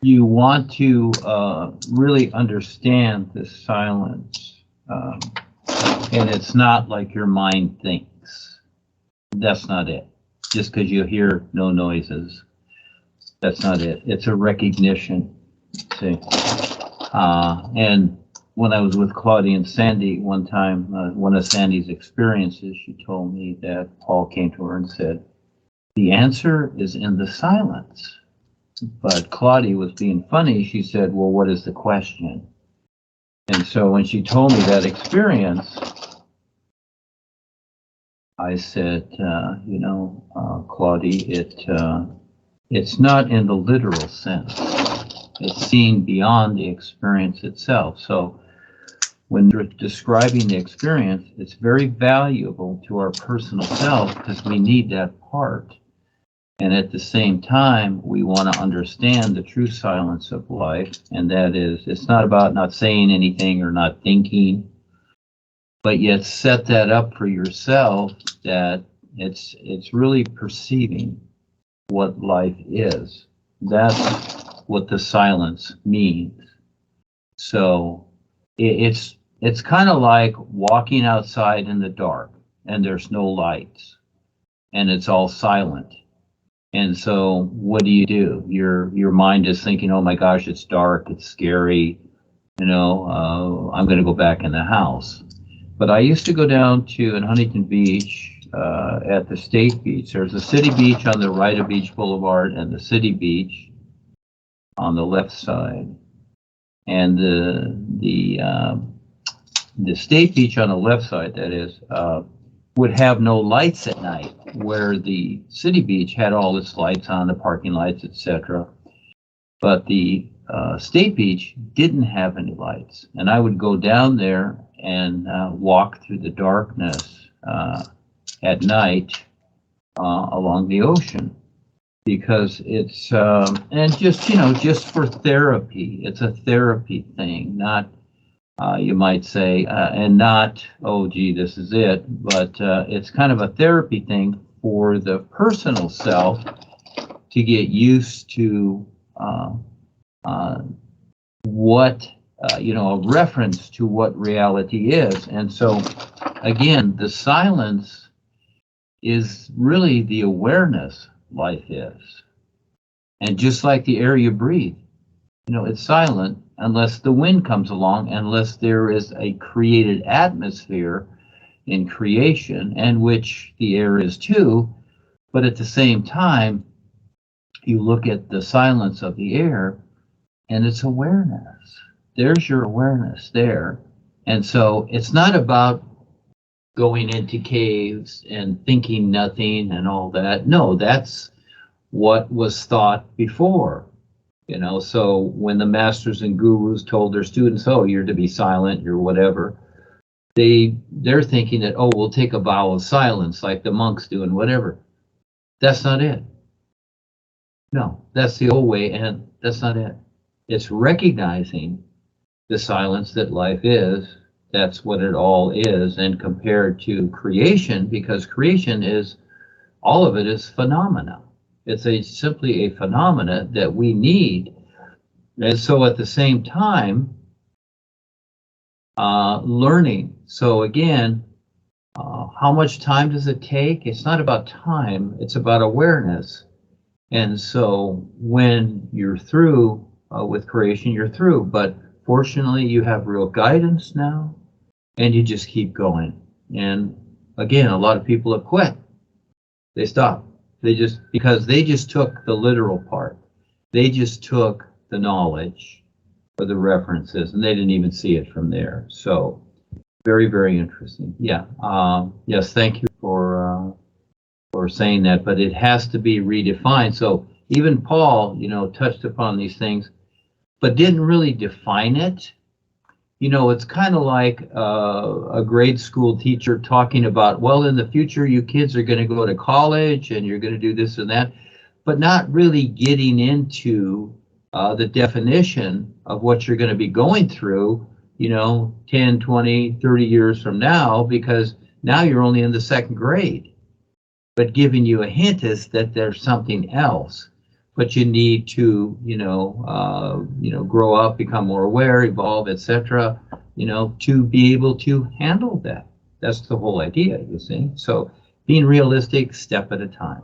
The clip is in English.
you want to really understand this silence. And it's not like your mind thinks. That's not it. Just because you hear no noises, that's not it. It's a recognition, see. And when I was with Claudia and Sandy one time, one of Sandy's experiences, she told me that Paul came to her and said, the answer is in the silence. But Claudia was being funny. She said, well, what is the question? And so when she told me that experience, I said, Claudia, it's not in the literal sense. It's seen beyond the experience itself. So when you're describing the experience, it's very valuable to our personal self because we need that part. And at the same time, we want to understand the true silence of life. And that is, it's not about not saying anything or not thinking, but yet set that up for yourself that it's really perceiving what life is. That's what the silence means. So it's kind of like walking outside in the dark and there's no lights and it's all silent. And so what do? Your mind is thinking, oh my gosh, it's dark, it's scary, I'm going to go back in the house. But I used to go down to in Huntington Beach at the State Beach. There's a city beach on the right of Beach Boulevard and the city beach on the left side. And the State Beach on the left side, that is, would have no lights at night, where the city beach had all its lights on, the parking lights, etc. But the State Beach didn't have any lights. And I would go down there and walk through the darkness at night along the ocean, because it's and just for therapy. It's a therapy thing, not you might say, and not, oh gee, this is it, but it's kind of a therapy thing for the personal self to get used to what a reference to what reality is. And so again, the silence is really the awareness life is. And just like the air you breathe, it's silent unless the wind comes along, unless there is a created atmosphere in creation, and which the air is too. But at the same time, you look at the silence of the air and it's awareness. There's your awareness there. And so it's not about going into caves and thinking nothing and all that. No, that's what was thought before. So when the masters and gurus told their students, oh, you're to be silent, you're whatever, they're thinking that, oh, we'll take a vow of silence like the monks do and whatever. That's not it. No, that's the old way, and that's not it. It's recognizing the silence that life is. That's what it all is, and compared to creation, because creation is, all of it is phenomena. It's simply a phenomena that we need. And so at the same time, learning. So again, how much time does it take? It's not about time, it's about awareness. And so when you're through with creation, you're through. But fortunately, you have real guidance now, and you just keep going. And again, a lot of people have quit. They stop. Because they just took the literal part. They just took the knowledge or the references, and they didn't even see it from there. So very, very interesting. Yeah. Yes, thank you for saying that, but it has to be redefined. So even Paul, touched upon these things, but didn't really define it. It's kind of like a grade school teacher talking about, well, in the future, you kids are going to go to college and you're going to do this and that, but not really getting into the definition of what you're going to be going through, 10, 20, 30 years from now, because now you're only in the second grade. But giving you a hint is that there's something else. but you need to, grow up, become more aware, evolve, etc., to be able to handle that. That's the whole idea, you see. So being realistic, step at a time.